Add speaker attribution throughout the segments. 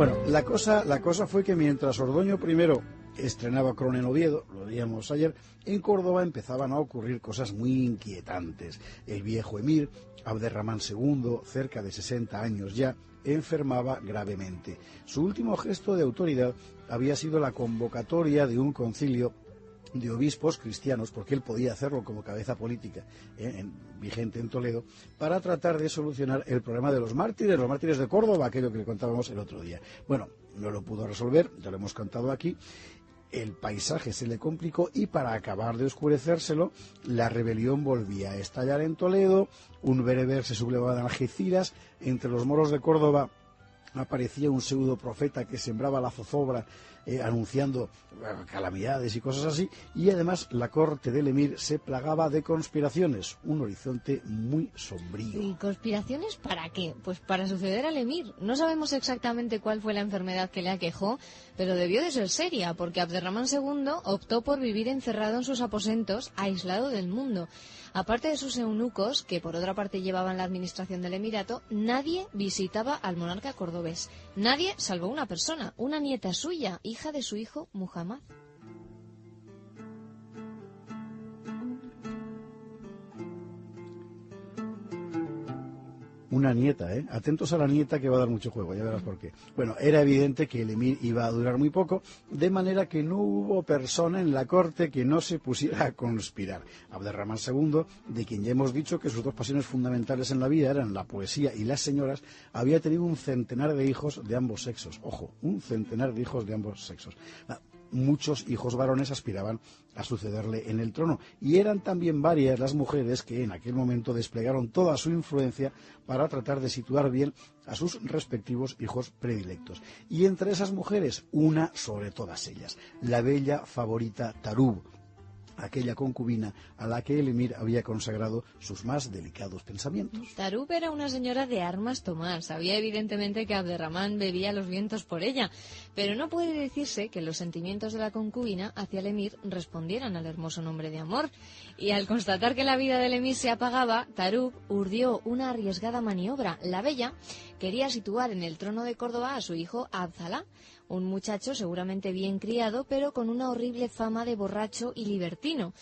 Speaker 1: Bueno, la cosa fue que mientras Ordoño I estrenaba Corona en Oviedo, lo veíamos ayer, en Córdoba empezaban a ocurrir cosas muy inquietantes. El viejo emir, Abderramán II, cerca de 60 años ya, enfermaba gravemente. Su último gesto de autoridad había sido la convocatoria de un concilio de obispos cristianos, porque él podía hacerlo como cabeza política vigente en Toledo, para tratar de solucionar el problema de los mártires de Córdoba, aquello que le contábamos el otro día. Bueno, no lo pudo resolver, ya lo hemos contado aquí. El paisaje se le complicó y para acabar de oscurecérselo, la rebelión volvía a estallar en Toledo, un bereber se sublevaba en Algeciras, entre los moros de Córdoba aparecía un pseudo profeta que sembraba la zozobra anunciando calamidades y cosas así, y además la corte del emir se plagaba de conspiraciones, un horizonte muy sombrío.
Speaker 2: ¿Y conspiraciones para qué? Pues para suceder al emir. No sabemos exactamente cuál fue la enfermedad que le aquejó, pero debió de ser seria, porque Abderramán II optó por vivir encerrado en sus aposentos, aislado del mundo. Aparte de sus eunucos, que por otra parte llevaban la administración del emirato, nadie visitaba al monarca cordobés. Nadie, salvo una persona, una nieta suya, hija de su hijo Muhammad.
Speaker 1: Una nieta, Atentos a la nieta, que va a dar mucho juego, ya verás por qué. Bueno, era evidente que el emir iba a durar muy poco, de manera que no hubo persona en la corte que no se pusiera a conspirar. Abderramán II, de quien ya hemos dicho que sus dos pasiones fundamentales en la vida eran la poesía y las señoras, había tenido un centenar de hijos de ambos sexos. Ojo, un centenar de hijos de ambos sexos. Muchos hijos varones aspiraban a sucederle en el trono, y eran también varias las mujeres que en aquel momento desplegaron toda su influencia para tratar de situar bien a sus respectivos hijos predilectos. Y entre esas mujeres, una sobre todas ellas, la bella favorita Tarub, aquella concubina a la que el emir había consagrado sus más delicados pensamientos.
Speaker 2: Tarub era una señora de armas tomar. Sabía evidentemente que Abderramán bebía los vientos por ella, pero no puede decirse que los sentimientos de la concubina hacia el emir respondieran al hermoso nombre de amor. Y al constatar que la vida del emir se apagaba, Tarub urdió una arriesgada maniobra. La bella quería situar en el trono de Córdoba a su hijo Abdalá, un muchacho seguramente bien criado, pero con una horrible fama de borracho y libertino.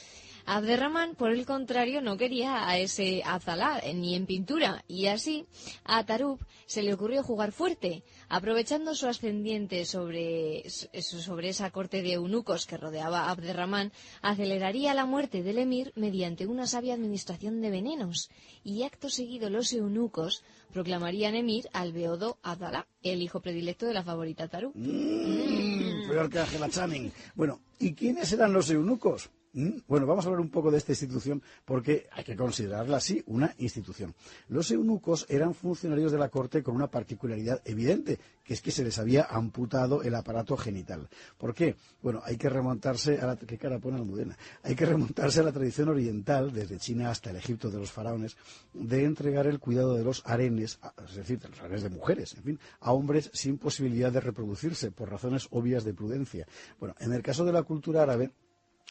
Speaker 2: Abderramán, por el contrario, no quería a ese Abdalá ni en pintura, y así a Tarub se le ocurrió jugar fuerte. Aprovechando su ascendiente sobre esa corte de eunucos que rodeaba a Abderramán, aceleraría la muerte del emir mediante una sabia administración de venenos, y acto seguido los eunucos proclamarían emir al beodo Abdalá, el hijo predilecto de la favorita Tarub.
Speaker 1: Peor que Ángela Channing. Bueno, ¿y quiénes eran los eunucos? Bueno, vamos a hablar un poco de esta institución porque hay que considerarla así una institución. Los eunucos eran funcionarios de la corte con una particularidad evidente, que es que se les había amputado el aparato genital. ¿Por qué? Bueno, hay que remontarse a la... ¿Qué cara pone Almudena? Hay que remontarse a la tradición oriental, desde China hasta el Egipto de los faraones, de entregar el cuidado de los harenes, es decir, de los harenes de mujeres, en fin, a hombres sin posibilidad de reproducirse, por razones obvias de prudencia. Bueno, en el caso de la cultura árabe,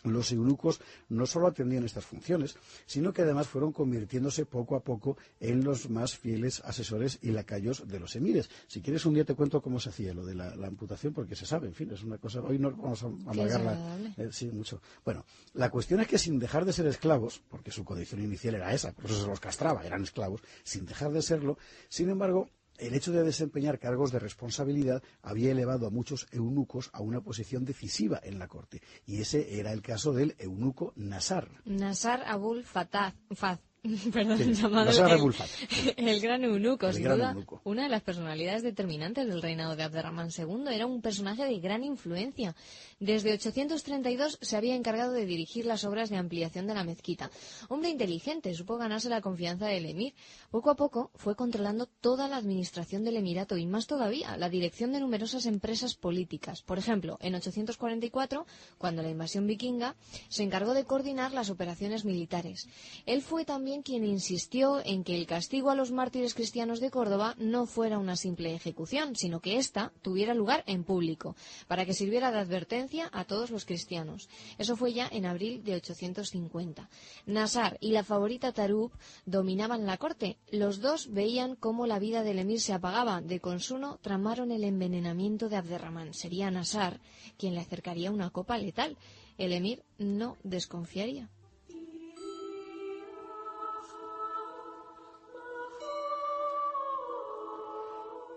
Speaker 1: los eunucos no solo atendían estas funciones, sino que además fueron convirtiéndose poco a poco en los más fieles asesores y lacayos de los emires. Si quieres, un día te cuento cómo se hacía lo de la amputación, porque se sabe, en fin, es una cosa... Hoy no vamos a alargarla. Sí, mucho. Bueno, la cuestión es que sin dejar de ser esclavos, porque su condición inicial era esa, por eso se los castraba, eran esclavos, sin dejar de serlo, sin embargo... El hecho de desempeñar cargos de responsabilidad había elevado a muchos eunucos a una posición decisiva en la corte, y ese era el caso del eunuco Nasar.
Speaker 2: Nasar Abul Fatah, perdón,
Speaker 1: Sí,
Speaker 2: llamado el gran eunuco, sin duda,
Speaker 1: eunuco.
Speaker 2: una de las personalidades determinantes del reinado de Abderramán II. Era un personaje de gran influencia. Desde 832 se había encargado de dirigir las obras de ampliación de la mezquita. Hombre inteligente, supo ganarse la confianza del emir. Poco a poco fue controlando toda la administración del emirato y más todavía la dirección de numerosas empresas políticas. Por ejemplo, en 844, cuando la invasión vikinga, se encargó de coordinar las operaciones militares. Él fue también también quien insistió en que el castigo a los mártires cristianos de Córdoba no fuera una simple ejecución, sino que ésta tuviera lugar en público, para que sirviera de advertencia a todos los cristianos. Eso fue ya en abril de 850. Nasar y la favorita Tarub dominaban la corte. Los dos veían cómo la vida del emir se apagaba. De consuno tramaron el envenenamiento de Abderramán. Sería Nasar quien le acercaría una copa letal. El emir no desconfiaría.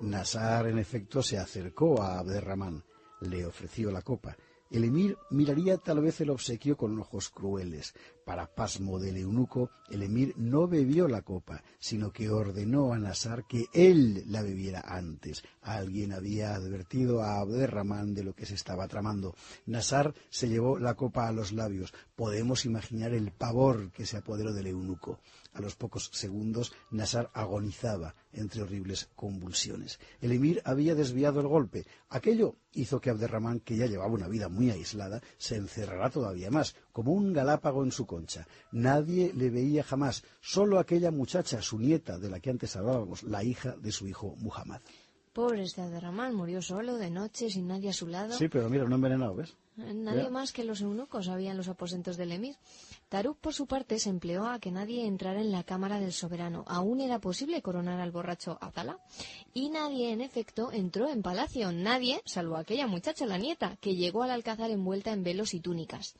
Speaker 1: Nasar, en efecto, se acercó a Abderramán, le ofreció la copa. El emir miraría tal vez el obsequio con ojos crueles. Para pasmo del eunuco, el emir no bebió la copa, sino que ordenó a Nasar que él la bebiera antes. Alguien había advertido a Abderramán de lo que se estaba tramando. Nasar se llevó la copa a los labios. Podemos imaginar el pavor que se apoderó del eunuco. A los pocos segundos, Nasar agonizaba entre horribles convulsiones. El emir había desviado el golpe. Aquello hizo que Abderramán, que ya llevaba una vida muy aislada, se encerrara todavía más, como un galápago en su concha. Nadie le veía jamás, solo aquella muchacha, su nieta, de la que antes hablábamos, la hija de su hijo Muhammad.
Speaker 2: Pobre este Abderramán, murió solo, de noche, sin nadie a su lado.
Speaker 1: Sí, pero mira, no envenenado, ¿ves?
Speaker 2: Nadie más que los eunucos había en los aposentos del emir. Tarub, por su parte, se empleó a que nadie entrara en la cámara del soberano. Aún era posible coronar al borracho Abdalá. Y nadie, en efecto, entró en palacio. Nadie, salvo aquella muchacha, la nieta, que llegó al alcázar envuelta en velos y túnicas.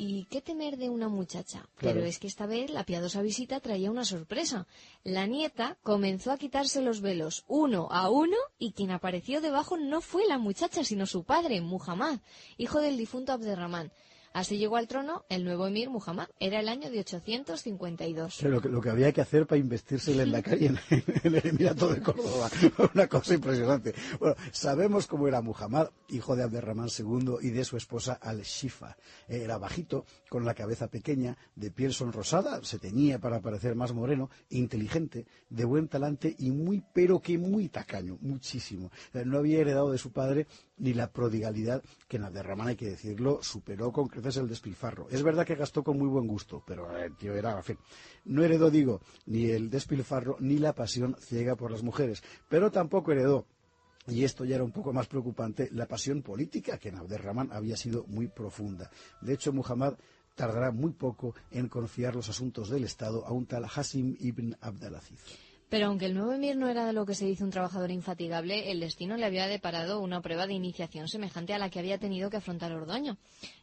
Speaker 2: ¿Y qué temer de una muchacha?
Speaker 1: Claro.
Speaker 2: Pero es que esta vez la piadosa visita traía una sorpresa. La nieta comenzó a quitarse los velos uno a uno y quien apareció debajo no fue la muchacha, sino su padre, Muhammad, hijo del difunto Abderramán. Así llegó al trono el nuevo emir Muhammad. Era el año de 852.
Speaker 1: Pero lo que había que hacer para investirse en la calle en el Emirato de Córdoba. Una cosa impresionante. Bueno, sabemos cómo era Muhammad, hijo de Abderramán II y de su esposa Al-Shifa. Era bajito, con la cabeza pequeña, de piel sonrosada, se teñía para parecer más moreno, inteligente, de buen talante y muy, pero que muy tacaño, muchísimo. No había heredado de su padre ni la prodigalidad que en Abderramán, hay que decirlo, superó con creces el despilfarro. Es verdad que gastó con muy buen gusto, pero el tío era, en fin, no heredó, digo, ni el despilfarro ni la pasión ciega por las mujeres, pero tampoco heredó, y esto ya era un poco más preocupante, la pasión política, que en Abderramán había sido muy profunda. De hecho, Muhammad tardará muy poco en confiar los asuntos del Estado a un tal Hasim ibn Abdalaziz.
Speaker 2: Pero aunque el nuevo emir no era de lo que se dice un trabajador infatigable, el destino le había deparado una prueba de iniciación semejante a la que había tenido que afrontar Ordoño.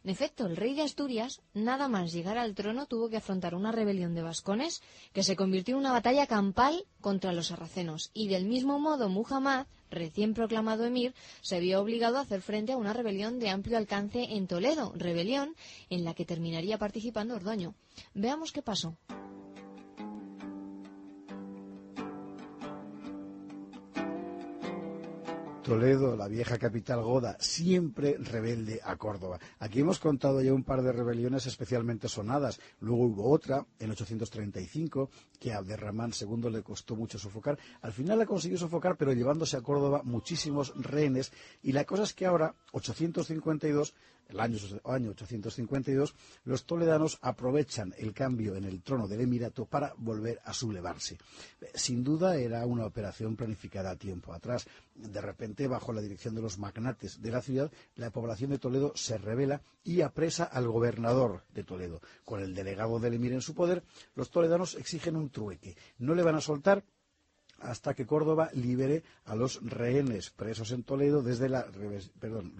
Speaker 2: En efecto, el rey de Asturias, nada más llegar al trono, tuvo que afrontar una rebelión de vascones que se convirtió en una batalla campal contra los sarracenos. Y del mismo modo, Muhammad, recién proclamado emir, se vio obligado a hacer frente a una rebelión de amplio alcance en Toledo, rebelión en la que terminaría participando Ordoño. Veamos qué pasó.
Speaker 1: Toledo, la vieja capital goda, siempre rebelde a Córdoba. Aquí hemos contado ya un par de rebeliones especialmente sonadas. Luego hubo otra, en 835, que a Abderramán II le costó mucho sofocar. Al final la consiguió sofocar, pero llevándose a Córdoba muchísimos rehenes. Y la cosa es que ahora, 852, el año 852, los toledanos aprovechan el cambio en el trono del Emirato para volver a sublevarse. Sin duda era una operación planificada a tiempo atrás. De repente, bajo la dirección de los magnates de la ciudad, la población de Toledo se rebela y apresa al gobernador de Toledo. Con el delegado del emir en su poder, los toledanos exigen un trueque. No le van a soltar hasta que Córdoba libere a los rehenes presos en Toledo los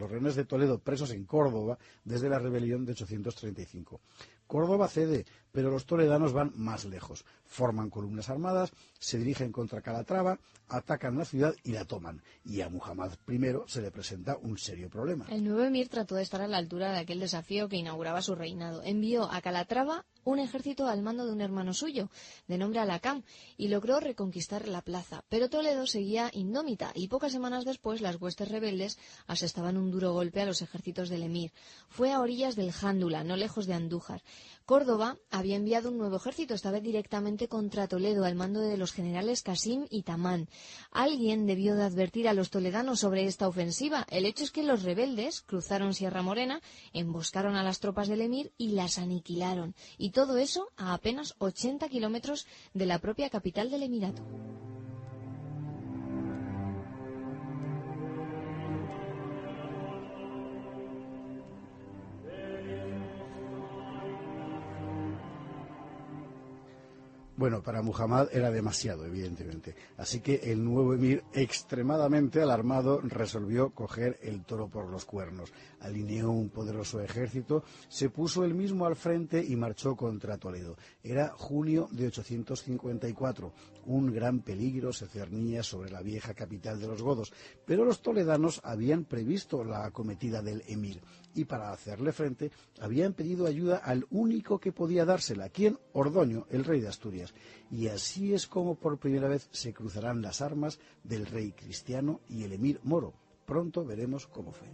Speaker 1: rehenes de Toledo presos en Córdoba desde la rebelión de 835. Córdoba cede, pero los toledanos van más lejos. Forman columnas armadas, se dirigen contra Calatrava, atacan la ciudad y la toman. Y a Muhammad I se le presenta un serio problema.
Speaker 2: El nuevo emir trató de estar a la altura de aquel desafío que inauguraba su reinado. Envió a Calatrava un ejército al mando de un hermano suyo, de nombre Alacam, y logró reconquistar la plaza. Pero Toledo seguía indómita, y pocas semanas después las huestes rebeldes asestaban un duro golpe a los ejércitos del emir. Fue a orillas del Jándula, no lejos de Andújar. Córdoba había enviado un nuevo ejército, esta vez directamente contra Toledo, al mando de los generales Casim y Tamán. Alguien debió de advertir a los toledanos sobre esta ofensiva. El hecho es que los rebeldes cruzaron Sierra Morena, emboscaron a las tropas del emir y las aniquilaron. Y todo eso a apenas 80 kilómetros de la propia capital del Emirato.
Speaker 1: Bueno, para Muhammad era demasiado, evidentemente. Así que el nuevo emir, extremadamente alarmado, resolvió coger el toro por los cuernos. Alineó un poderoso ejército, se puso él mismo al frente y marchó contra Toledo. Era junio de 854. Un gran peligro se cernía sobre la vieja capital de los godos, pero los toledanos habían previsto la acometida del emir y para hacerle frente habían pedido ayuda al único que podía dársela, quien, Ordoño, el rey de Asturias. Y así es como por primera vez se cruzarán las armas del rey cristiano y el emir moro. Pronto veremos cómo fue.